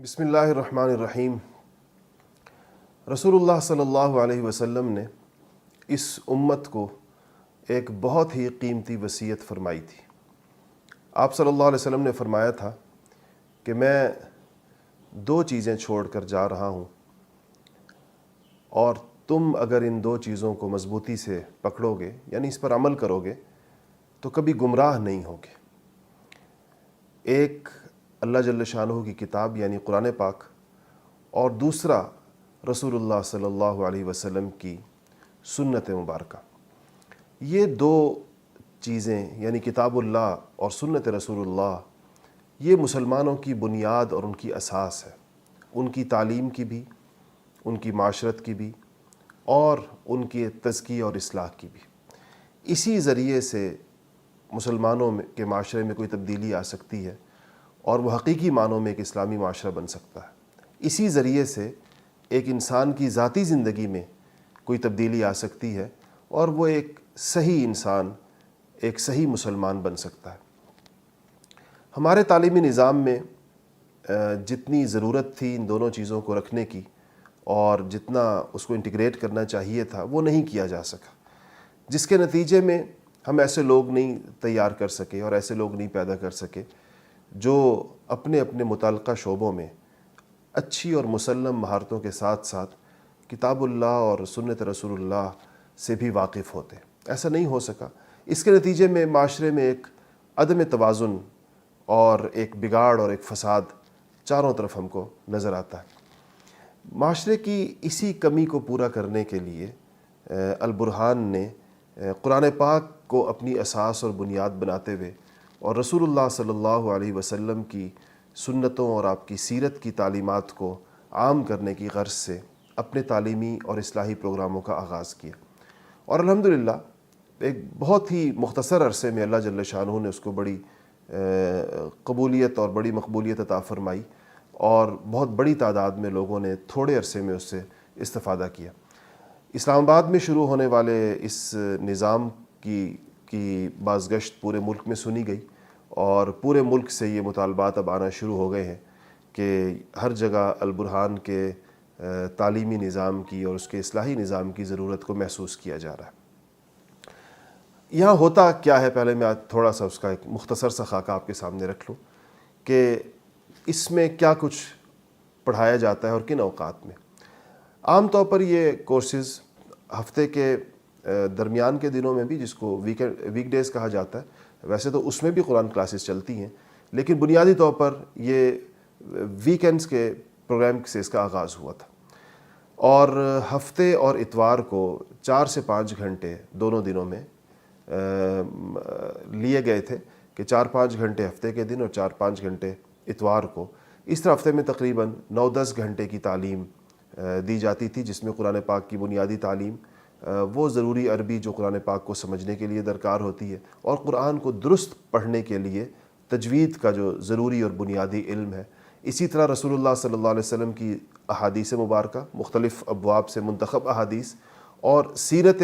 بسم اللہ الرحمن الرحیم۔ رسول اللہ صلی اللہ علیہ وسلم نے اس امت کو ایک بہت ہی قیمتی وصیت فرمائی تھی۔ آپ صلی اللہ علیہ وسلم نے فرمایا تھا کہ میں دو چیزیں چھوڑ کر جا رہا ہوں اور تم اگر ان دو چیزوں کو مضبوطی سے پکڑو گے، یعنی اس پر عمل کرو گے، تو کبھی گمراہ نہیں ہوگے۔ ایک اللہ جل شانہ کی کتاب یعنی قرآن پاک، اور دوسرا رسول اللہ صلی اللہ علیہ وسلم کی سنت مبارکہ۔ یہ دو چیزیں یعنی کتاب اللہ اور سنت رسول اللہ، یہ مسلمانوں کی بنیاد اور ان کی اساس ہے، ان کی تعلیم کی بھی، ان کی معاشرت کی بھی، اور ان کی تزکیہ اور اصلاح کی بھی۔ اسی ذریعے سے مسلمانوں کے معاشرے میں کوئی تبدیلی آ سکتی ہے اور وہ حقیقی معنوں میں ایک اسلامی معاشرہ بن سکتا ہے۔ اسی ذریعے سے ایک انسان کی ذاتی زندگی میں کوئی تبدیلی آ سکتی ہے اور وہ ایک صحیح انسان، ایک صحیح مسلمان بن سکتا ہے۔ ہمارے تعلیمی نظام میں جتنی ضرورت تھی ان دونوں چیزوں کو رکھنے کی اور جتنا اس کو انٹیگریٹ کرنا چاہیے تھا، وہ نہیں کیا جا سکا، جس کے نتیجے میں ہم ایسے لوگ نہیں تیار کر سکے اور ایسے لوگ نہیں پیدا کر سکے جو اپنے اپنے متعلقہ شعبوں میں اچھی اور مسلم مہارتوں کے ساتھ ساتھ کتاب اللہ اور سنت رسول اللہ سے بھی واقف ہوتے۔ ایسا نہیں ہو سکا۔ اس کے نتیجے میں معاشرے میں ایک عدم توازن اور ایک بگاڑ اور ایک فساد چاروں طرف ہم کو نظر آتا ہے۔ معاشرے کی اسی کمی کو پورا کرنے کے لیے البرہان نے قرآن پاک کو اپنی اساس اور بنیاد بناتے ہوئے اور رسول اللہ صلی اللہ علیہ وسلم کی سنتوں اور آپ کی سیرت کی تعلیمات کو عام کرنے کی غرض سے اپنے تعلیمی اور اصلاحی پروگراموں کا آغاز کیا، اور الحمدللہ ایک بہت ہی مختصر عرصے میں اللہ جل شانہ نے اس کو بڑی قبولیت اور بڑی مقبولیت عطا فرمائی، اور بہت بڑی تعداد میں لوگوں نے تھوڑے عرصے میں اس سے استفادہ کیا۔ اسلام آباد میں شروع ہونے والے اس نظام کی بازگشت پورے ملک میں سنی گئی، اور پورے ملک سے یہ مطالبات اب آنا شروع ہو گئے ہیں کہ ہر جگہ البرہان کے تعلیمی نظام کی اور اس کے اصلاحی نظام کی ضرورت کو محسوس کیا جا رہا ہے۔ یہاں ہوتا کیا ہے، پہلے میں تھوڑا سا اس کا ایک مختصر سا خاکہ آپ کے سامنے رکھ لوں کہ اس میں کیا کچھ پڑھایا جاتا ہے اور کن اوقات میں۔ عام طور پر یہ کورسز ہفتے کے درمیان کے دنوں میں بھی، جس کو ویک ڈیز کہا جاتا ہے، ویسے تو اس میں بھی قرآن کلاسز چلتی ہیں، لیکن بنیادی طور پر یہ ویکینڈز کے پروگرام سے اس کا آغاز ہوا تھا، اور ہفتے اور اتوار کو 4 سے 5 گھنٹے دونوں دنوں میں لیے گئے تھے کہ 4-5 گھنٹے ہفتے کے دن اور 4-5 گھنٹے اتوار کو۔ اس طرح ہفتے میں تقریباً 9-10 گھنٹے کی تعلیم دی جاتی تھی، جس میں قرآن پاک کی بنیادی تعلیم، وہ ضروری عربی جو قرآن پاک کو سمجھنے کے لیے درکار ہوتی ہے، اور قرآن کو درست پڑھنے کے لیے تجوید کا جو ضروری اور بنیادی علم ہے۔ اسی طرح رسول اللہ صلی اللہ علیہ وسلم کی احادیث مبارکہ، مختلف ابواب سے منتخب احادیث، اور سیرت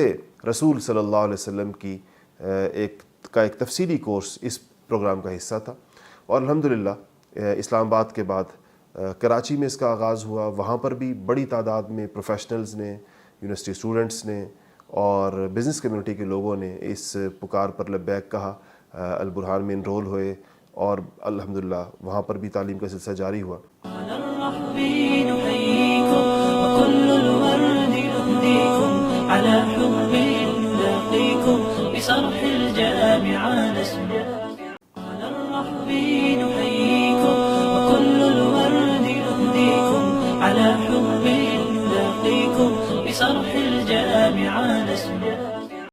رسول صلی اللہ علیہ وسلم کی ایک تفصیلی کورس اس پروگرام کا حصہ تھا، اور الحمدللہ اسلام آباد کے بعد کراچی میں اس کا آغاز ہوا۔ وہاں پر بھی بڑی تعداد میں پروفیشنلز نے، یونیورسٹی اسٹوڈنٹس نے اور بزنس کمیونٹی کے لوگوں نے اس پکار پر لبیک کہا، البرہان میں انرول ہوئے، اور الحمدللہ وہاں پر بھی تعلیم کا سلسلہ جاری ہوا۔ بصرح الجامعة نسجد